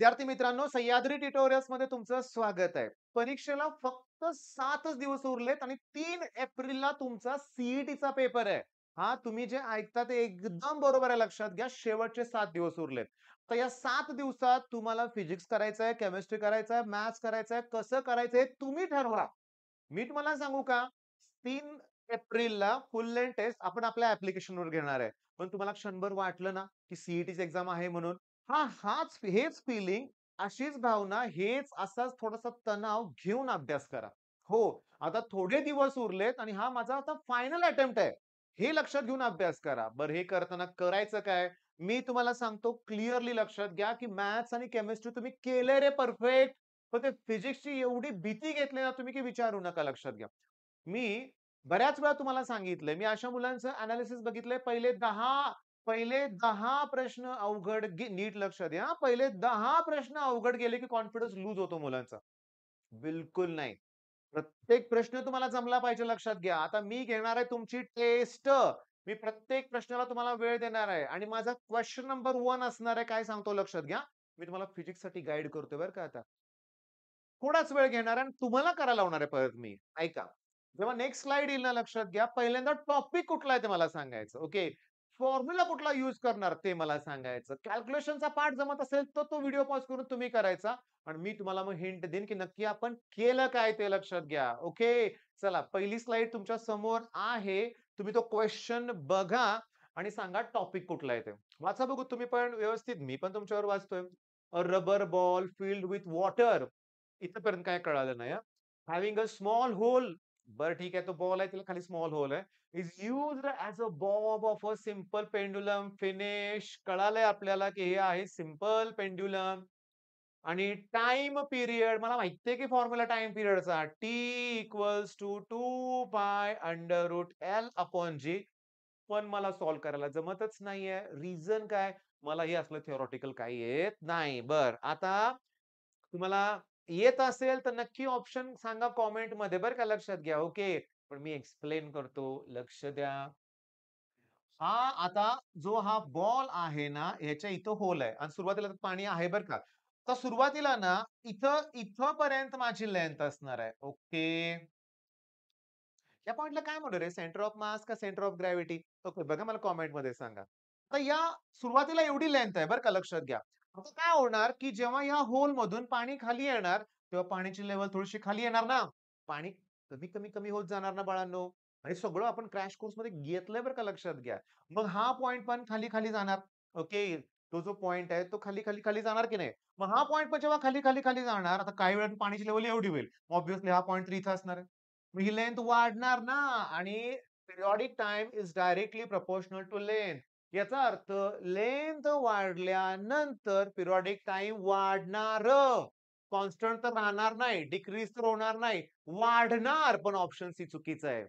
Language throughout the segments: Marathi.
विद्यार्थी मित्रांनो, सह्याद्री ट्युटोरियल्स मध्ये तुमचं स्वागत आहे. परीक्षेला फक्त 7च दिवस उरलेत आणि 3 एप्रिलला तुमचा सीईटीचा पेपर आहे. हां, तुम्ही जे ऐकता ते एकदम बरोबर आहे, लक्षात घ्या. शेवटचे 7 दिवस उरलेत. तर या 7 दिवसात तुम्हाला फिजिक्स करायचं आहे, केमिस्ट्री करायचं आहे, मॅथ्स करायचं आहे. कसं करायचं हे तुम्ही ठरवा. मी तुम्हाला सांगू का? 3 एप्रिलला फुल लेंथ टेस्ट आपण आपल्या ॲप्लिकेशनवर घेणार आहे. पण तुम्हाला क्षणभर वाटलं ना, की सीईटीची एक्झाम आहे म्हणून, हेच फीलिंग, अशीच भावना, असाच थोडासा तणाव घेऊन अभ्यास करा. हो, आता थोडे दिवस उरलेत आणि हा माझा आता फायनल अटेम्प्ट आहे. हे लक्षात घेऊन अभ्यास करा. बरं, हे करताना करायचं काय? मी तुम्हाला सांगतो, क्लिअरली लक्षात घ्या, की मॅथ्स आणि केमिस्ट्री तुम्ही केलंय रे परफेक्ट. पण ते फिजिक्सची एवढी भीती घेतली ना तुम्ही, की विचारू नका. लक्षात घ्या. मी बऱ्याच वेळा तुम्हाला सांगितलंय, मी अशा मुलांचं एनालिसिस बघितलंय, पहिले 10 प्रश्न अवघड नीट लक्षात द्या. पहिले 10 प्रश्न अवघड गेले, की कॉन्फिडन्स लूज होतो मुलांचा. बिलकुल नाही. प्रत्येक प्रश्न तुम्हाला जमला पाहिजे, लक्षात घ्या. आता मी घेणार आहे तुमची टेस्ट. मी प्रत्येक प्रश्नाला तुम्हाला वेळ देणार आहे आणि माझा क्वेशन नंबर 1 असणार आहे. काय सांगतो लक्षात घ्या. मी तुम्हाला फिजिक्ससाठी गाईड करतोय बरं का आता. थोडाच वेळ घेणार आहे आणि तुम्हाला करायला लावणार आहे परत मी. ऐका. जेव्हा नेक्स्ट स्लाईड येईल ना, लक्षात घ्या. पहिल्यांदा टॉपिक कुठला आहे ते मला सांगायचं. ओके. फॉर्म्युला कुठला यूज करणार ते मला सांगायचं. कॅल्क्युलेशनचा पार्ट जमत असेल तर तो व्हिडिओ पॉज करून तुम्ही करायचा आणि मी तुम्हाला मग हिंट देईन, की नक्की आपण केलं काय ते लक्षात घ्या. ओके. चला, पहिली स्लाईड तुमच्या समोर आहे. तुम्ही तो क्वेशन बघा आणि सांगा टॉपिक कुठला आहे ते. वाचा बघू तुम्ही पण व्यवस्थित. मी पण तुमच्यावर वाचतोय. A rubber ball filled with water. इथपर्यंत काय कळालं नाही हां. Having a small hole. बरं ठीक आहे, तो बॉल आहे, त्याला खाली स्मॉल होल आहे. Is used as a bob of a simple pendulum finish. कळालंय आपल्याला, की हे आहे सिंपल पेंड्युलम. आणि टाईम पिरियड मला माहिती आहे, की फॉर्म्युला टाईम पिरियडचा T equals to 2 pi under root L upon G. पण मला सॉल्व्ह करायला जमतच नाहीये. रिझन काय? मला हे असलं थियोरेटिकल काही येत नाही. बरं, आता तुम्हाला येत असेल तर नक्की ऑप्शन सांगा कॉमेंटमध्ये बरं का, लक्षात घ्या. ओके. पण मी एक्सप्लेन करतो. लक्ष द्या. आता जो हा बॉल आहे ना, ह्याच्या इथं होल आहे आणि सुरुवातीला त्यात पाणी आहे बरं का. तर सुरुवातीला ना, इथपर्यंत माझी लेंथ असणार आहे. ओके. या पॉइंटला काय म्हणू रे? सेंटर ऑफ मास का सेंटर ऑफ ग्रॅव्हिटी? ओके, बघा मला कॉमेंटमध्ये सांगा. तर या सुरुवातीला एवढी लेंथ आहे बरं का, लक्षात घ्या. आता काय होणार, की जेव्हा या होलमधून पाणी खाली येणार, तेव्हा पाण्याची लेव्हल थोडीशी खाली येणार ना. पाणी कमी होत जाणार ना बाळांनो. आणि सगळं आपण क्रॅश कोर्समध्ये घेतलंय बरं का, लक्षात घ्या. मग हा पॉइंट पण खाली जाणार. ओके. तो जो पॉइंट आहे तो खाली जाणार की नाही? मग हा पॉइंट पण जेव्हा खाली जाणार, आता काही वेळात पाण्याची लेव्हल एवढी होईल. ऑब्व्हियसली हा पॉइंट तर इथं असणार आहे. मग ही लेंथ वाढणार ना आणि periodic time is directly proportional to length. याचा अर्थ लेंथ वाढल्यानंतर पिरियॉडिक टाइम वाढणार. कॉन्स्टंट तर राहणार नाही, डिक्रीज तर होणार नाही, वाढणार. पण ऑप्शन सी चुकीचं आहे.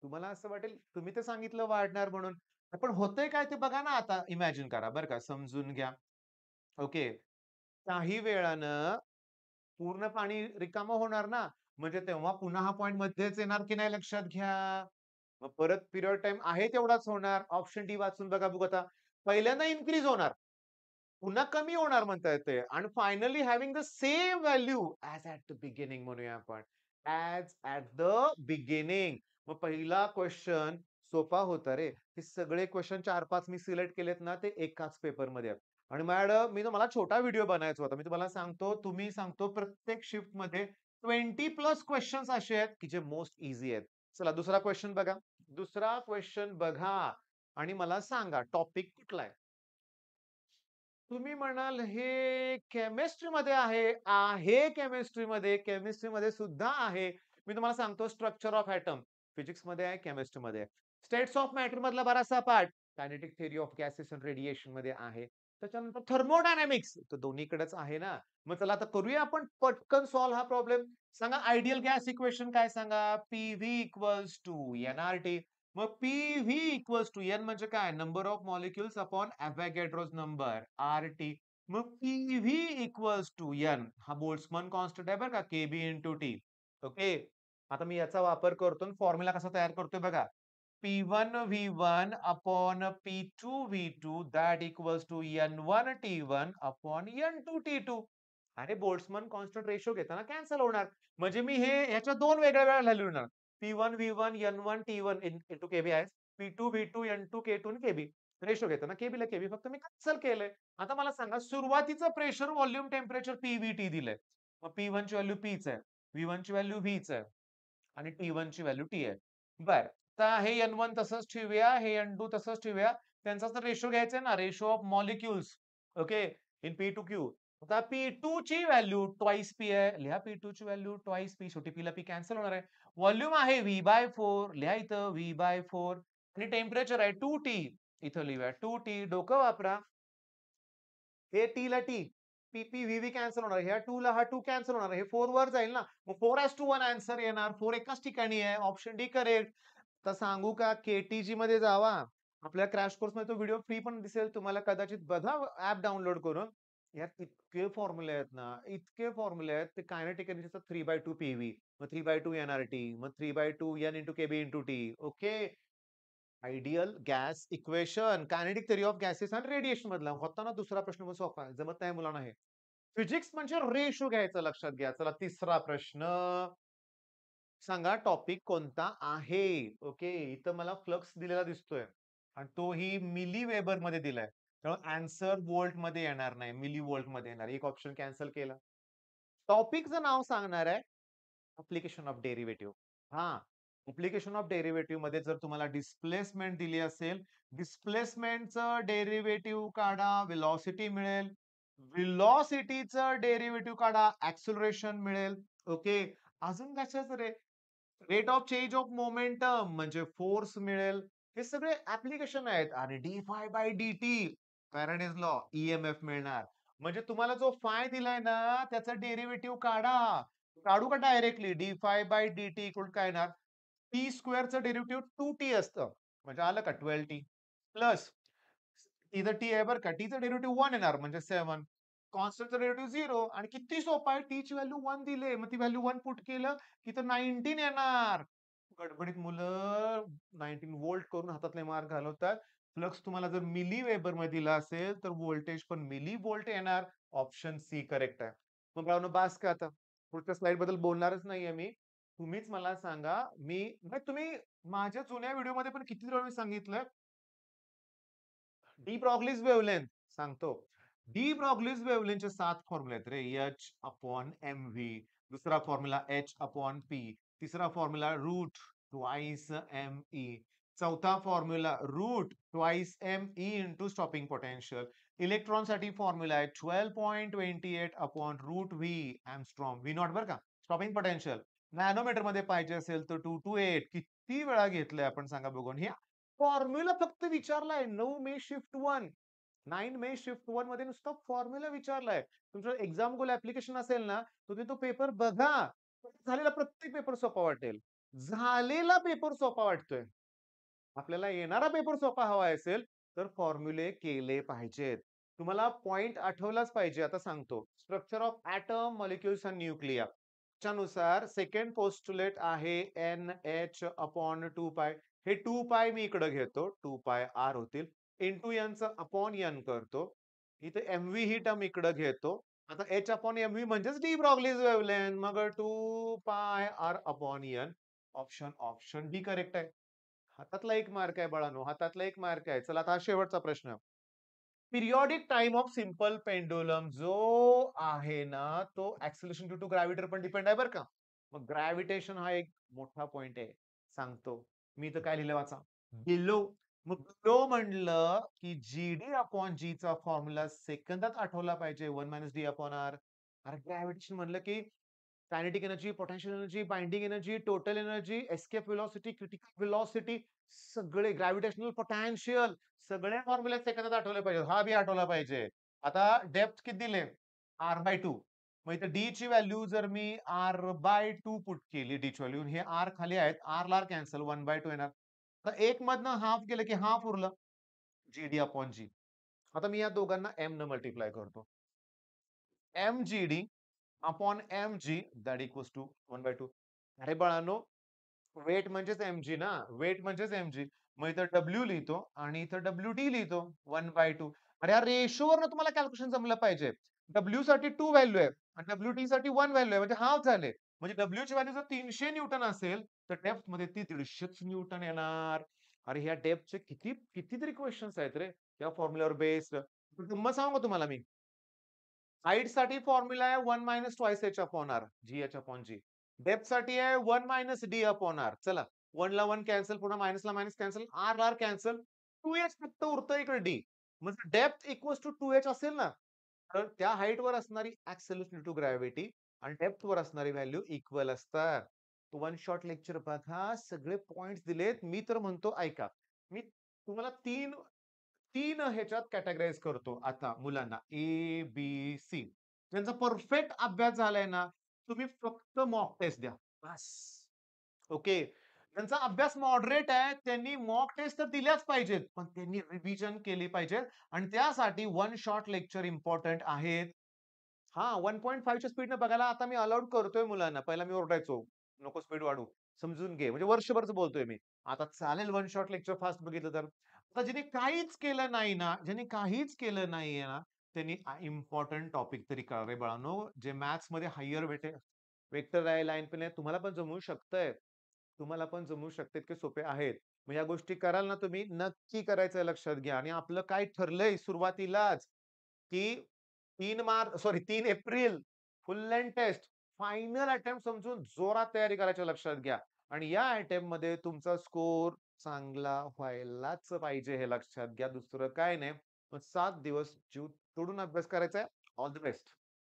तुम्हाला असं वाटेल, तुम्ही तर सांगितलं वाढणार म्हणून. पण होतंय काय ते बघा ना, आता इमॅजिन करा बरं का, समजून घ्या. ओके. काही वेळानं पूर्ण पाणी रिकामं होणार ना, म्हणजे तेव्हा पुन्हा हा पॉइंट मध्येच येणार की नाही, लक्षात घ्या. मग परत पिरियड टाईम आहे तेवढाच होणार. ऑप्शन डी वाचून बघा बघू आता. पहिल्यांदा इन्क्रीज होणार, पुन्हा कमी होणार म्हणता येते आणि finally having the same value as at the beginning म्हणूया आपण. As at the beginning. मग पहिला क्वेशन सोपा होता रे. हे सगळे क्वेशन 4-5 मी सिलेक्ट केलेत ना, ते एकाच पेपरमध्ये आहेत. आणि मॅडम, मी तुम्हाला छोटा व्हिडिओ बनायचा होता. मी तुम्हाला सांगतो, तुम्ही सांगतो प्रत्येक शिफ्टमध्ये 20 प्लस क्वेशन्स असे आहेत, की जे मोस्ट ईझी आहेत. चला दुसरा क्वेशन बघा. दुसरा क्वेशन बघा आणि मला सांगा टॉपिक कुठला आहे? तुम्ही म्हणाल हे केमिस्ट्रीमध्ये आहे. आहे केमिस्ट्रीमध्ये. केमिस्ट्रीमध्ये सुद्धा आहे. मी तुम्हाला सांगतो स्ट्रक्चर ऑफ एटम. फिजिक्समध्ये आहे, केमिस्ट्रीमध्ये आहे. स्टेट्स ऑफ मॅटर मधला बराचसा part kinetic theory of gases and रेडिएशनमध्ये आहे. त्याच्यानंतर थर्मोडायनामिक्स तर दोन्हीकडेच आहे ना. मग चला आता करूया आपण पटकन सॉल्व्ह हा प्रॉब्लेम. सांगा आयडियल गॅस इक्वेशन काय सांगा? PV equals to NRT. मग पीव्ही इक्वल्स टू एन म्हणजे काय? Number of molecules upon Avogadro's number RT. मग पीव्ही इक्वल्स टू एन हा बोल्ट्झमन कॉन्स्टंट आहे बरं का, केबी इंटू टी. ओके. आता मी याचा वापर करतो फॉर्म्युला कसा तयार करतोय बघा. P1 V1 upon P2 V2 that equals to N1 T1 upon N2 T2. अरे बोल्ट्झमन कॉन्स्टंट रेशो घेताना कॅन्सल होणार. म्हणजे मी हे ह्याच्या दोन वेगळ्या वेळा लिहिणार. P1 V1 N1 T1 into KB आहे. P2 V2 N2 K2 आणि केबी. रेशो घेताना केबी ला केबी फक्त मी कॅन्सल केलंय. आता मला सांगा सुरुवातीचं प्रेशर, व्हॉल्यूम, टेम्परेचर PVT दिलंय. मग P1 ची व्हॅल्यू P च आहे. V1 ची व्हॅल्यू V च आहे. आणि T1 ची व्हॅल्यू T आहे. बर. आता हे N1 तसंच ठेवूया, हे N2 तसंच ठेवूया. त्यांचा तर रेशो घ्यायचा आहे ना, ratio of molecules. Okay. In P2Q. आता P2 ची व्हॅल्यू ट्वाइस P आहे. लिहा P2 ची व्हॅल्यू ट्वाइस P. शेवटी P ला P कॅन्सल होणार आहे. व्हॉल्यूम आहे V/4. लिहा इथं V/4. आणि टेम्परेचर आहे 2T. इथं लिहूया 2T. डोकं वापरा. हे T ला T. PPVV कॅन्सल होणार. ह्या 2 ला हा 2 कॅन्सल होणार. हे 4 वर जाईल ना. मग 4:1 आन्सर येणार. 4 एकाच ठिकाणी आहे. Option D correct. तर सांगू का KTG मध्ये जावा. आपल्या क्रॅश कोर्स मध्ये तो व्हिडिओ फ्री पण दिसेल तुम्हाला कदाचित बघा ऍप डाउनलोड करून. यात इतके फॉर्म्युले आहेत ना, इतके फॉर्म्युले आहेत. ते कायनेटिक एनर्जीचा 3/2 PV, मग 3/2 NRT, मग 3/2 N into KB into T. Okay. Ideal gas equation, kinetic theory of gases आणि रेडिएशन मधला होता ना दुसरा प्रश्न पण सोपा आहे. जमत नाही मुलांना हे. फिजिक्स म्हणजे रेशो घ्यायचा लक्षात घ्या. चला तिसरा प्रश्न. सांगा टॉपिक कोणता आहे? ओके. इथं मला फ्लक्स दिलेला दिसतोय. आणि तोही मिली वेबर मध्ये दिलाय. त्यामुळे आन्सर व्होल्ट मध्ये येणार नाही, मिली व्होल्ट मध्ये येणार. एक ऑप्शन कॅन्सल केला. टॉपिकचं नाव सांगणार आहे. Application of derivative. हां. ॲप्लिकेशन ऑफ डेरिव्हेटिव्ह मध्ये जर तुम्हाला डिस्प्लेसमेंट दिली असेल, डिस्प्लेसमेंटचं डेरिव्हेटिव्ह काढा, व्हेलॉसिटी मिळेल. व्हेलॉसिटीचं डेरिव्हेटिव्ह काढा, ॲक्सेलरेशन मिळेल. ओके. अजून कशाचं रे? Rate of change of momentum म्हणजे फोर्स मिळेल. हे सगळे ॲप्लिकेशन आहेत. आणि डी-फाय/डी-टी फॅराडेज लॉ, EMF मिळणार. म्हणजे तुम्हाला जो फाय दिलाय ना, त्याचा डेरिव्हेटिव्ह काढा. काढू का डायरेक्टली? डी-फाय/डी-टी इक्वल काय येणार? टी स्क्वेअरचं डेरिव्हेटिव्ह 2T असतं. म्हणजे आलं का 12T प्लस इथं टी आहे बरं का. टीचं डेरिव्हेटिव्ह 1 येणार म्हणजे 7. कॉन्स्टंटचं डेरिव्हेटिव्ह 0 आणि किती सोपं आहे. टीची व्हॅल्यू 1 दिली. मग ती व्हॅल्यू 1 पुट केलं की तर 19 येणार. गडबडीत मुलं 19 व्होल्ट करून हातातले मार घालवतात. फ्लक्स तुम्हाला जर मिली वेबर मध्ये दिला असेल तर व्होल्टेज पण मिली व्होल्ट येणार. ऑप्शन सी करेक्ट आहे. मग बाळांनो बास का आता? पुढच्या स्लाइड बद्दल बोलणारच नाहीये मी. तुम्हीच मला सांगा. नाही तुम्ही माझ्या जुन्या व्हिडिओमध्ये पण किती वेळा मी सांगितलं डी ब्रॉग्लीज वेव्हलेंथ सांगतो. डी ब्रॉग्लीज वेव्हलेंथचे 7 फॉर्म्युले आहेत रे. H upon MV. दुसरा फॉर्म्युला H अपॉन P. तिसरा फॉर्म्युला रूट ट्वाइस ME. चौथा formula root twice ME into stopping potential. इलेक्ट्रॉनसाठी फॉर्म्युला आहे 12.28 upon root V angstrom. V naught बरं का. Stopping potential. नॅनोमीटर मध्ये पाहिजे असेल तर 228. किती वेळा घेतलंय आपण सांगा बघून. हे फॉर्म्युला फक्त विचारलाय 9 मे शिफ्ट 1. 9 मे शिफ्ट 1 मध्ये नुसतं फॉर्म्युला विचारलाय. तुमचं एक्झाम गोल ऍप्लिकेशन असेल ना, तुम्ही तो पेपर बघा. झालेला प्रत्येक पेपर सोपा वाटेल. झालेला पेपर सोपा वाटतोय. आपल्याला येणारा पेपर सोपा हवा असेल, तर फॉर्म्युले केले पाहिजेत. तुम्हाला पॉइंट आठवलाच पाहिजे. आता सांगतो. Structure of atom, molecules and nuclei. नुसार सेकंड पोस्टुलेट आहे NH अपॉन 2 पाय. हे 2 पाय मी इकडे घेतो. 2 पाय R होतील. इंटू Nचं अपॉन N करतो. इथे MV ही टर्म इकडे घेतो. आता H अपॉन MV म्हणजेच डी ब्रॉग्लीज वेव्हलेंथ. मग 2 पाय R upon N. Option D correct आहे. हातातला एक मार्क आहे बाळांनो. हातातला एक मार्क आहे. चला आता हा शेवटचा प्रश्न. Periodic time of simple pendulum जो आहे ना, तो ऍक्सिलरेशन ड्यू टू ग्रॅव्हिटीवर पण डिपेंड आहे बरं का. मग ग्रॅव्हिटेशन हा एक मोठा पॉइंट आहे. सांगतो. मी इथं काय लिहिलं वाचा. बिलो. मग बिलो म्हणलं की GD अपॉन G चा फॉर्म्युला सेकंदात आठवला पाहिजे. 1 - D अपॉन R. अरे ग्रॅव्हिटेशन म्हणलं की kinetic energy, potential energy, binding energy, total energy, escape velocity, critical velocity, सगळे ग्रॅव्हिटेशनल पोटेन्शियल, सगळे फॉर्म्युले सेकंदात आठवले पाहिजे. हा बी आठवला पाहिजे. आता डेप्थ किती दिले? R/2. मग इथे D ची व्हॅल्यू जर मी R/2 पुट केली, D ची व्हॅल्यू, हे R खाली आहेत. R कॅन्सल 1/2 येणार. तर एक मधनं हाफ गेलं की हाफ उरलं. GD upon G. आता मी या दोघांना M न मल्टिप्लाय करतो. MGD upon MG that equals to 1/2. अरे बाळांनो, वेट म्हणजेच एमजी ना. वेट म्हणजेच एमजी. मग इथं डब्ल्यू लिहितो आणि इथं डब्ल्यूटी लिहितो 1/2. अरे या रेशोवरनं तुम्हाला कॅल्क्युलेशन जमलं पाहिजे. डब्ल्यू साठी 2 व्हॅल्यू आहे आणि डब्ल्यूटी साठी 1 व्हॅल्यू आहे म्हणजे हाल्फ झाले. म्हणजे डब्ल्यूची व्हॅल्यू जर 300 न्यूटन असेल, तर डेप्थमध्ये ती 150च न्यूटन येणार. अरे ह्या डेप्थचे कितीतरी क्वेशन्स आहेत रे, या फॉर्म्युल्यावर बेस्ड. गंमत सांगू का तुम्हाला मी? हाईटसाठी फॉर्म्युला आहे 1 twice H upon R, G H upon G. डेप्थसाठी आहे 1 डी अपॉन आर. चला 1 ला 1 कॅन्सल, पुन्हा मायनसला मायनस कॅन्सल, आर कॅन्सल. 2एच फक्त उरतं इकडे डी. मग डेप्थ इक्वल्स टू 2एच असेल ना, तर त्या हाईटवर असणारी ॲक्सेलरेशन ड्यू टू ग्रॅव्हिटी आणि डेप्थवर असणारी व्हॅल्यू इक्वल असतात. वन शॉट लेक्चर बघा. सगळे पॉइंट्स दिलेत. मी तर म्हणतो ऐका. मी तुम्हाला 3 ह्याच्यात कॅटेगराइज करतो आता मुलांना ए, बी, सी. त्यांचा परफेक्ट अभ्यास झालाय ना, तुम्ही फक्त मॉक टेस्ट द्या. बस. ओके. त्यांचा अभ्यास मॉडरेट आहे. त्यांनी मॉक टेस्ट तर दिल्याच पाहिजेत, पण त्यांनी रिव्हिजन केली पाहिजे आणि त्यासाठी वन शॉट लेक्चर इम्पोर्टंट आहेत. हां, 1.5 च्या स्पीडने बघायला आता मी अलाउड करतोय मुलांना. पहिला मी ओरडायचो, "नको स्पीड वाढवू. समजून घे." म्हणजे वर्षभरच बोलतोय मी. आता चालेल वन शॉट लेक्चर फास्ट बघितलं तर. आता ज्यांनी काहीच केलं नाही ना, ज्यांनी काहीच केलं नाहीये ना, त्यांनी इम्पोर्टंट टॉपिक तरी कळा रे बाळांनो. जे मॅथ्समध्ये हायर वेक्टर आहे, लाईन पण आहे. तुम्हाला पण जमवू शकतंय. तुम्हाला पण जमवू शकते, इतके सोपे आहेत. मग या गोष्टी कराल ना तुम्ही, नक्की करायचं लक्षात घ्या. आणि आपलं काय ठरलंय सुरुवातीलाच, की 3 April full length test, final attempt समजून जोरात तयारी करायची लक्षात घ्या. आणि या अटेम्प्टमध्ये तुमचा स्कोर चांगला व्हायलाच पाहिजे हे लक्षात घ्या. दुसरं काय नाही. मग 7 दिवस जीव तोडून अभ्यास करायचा आहे. All the best.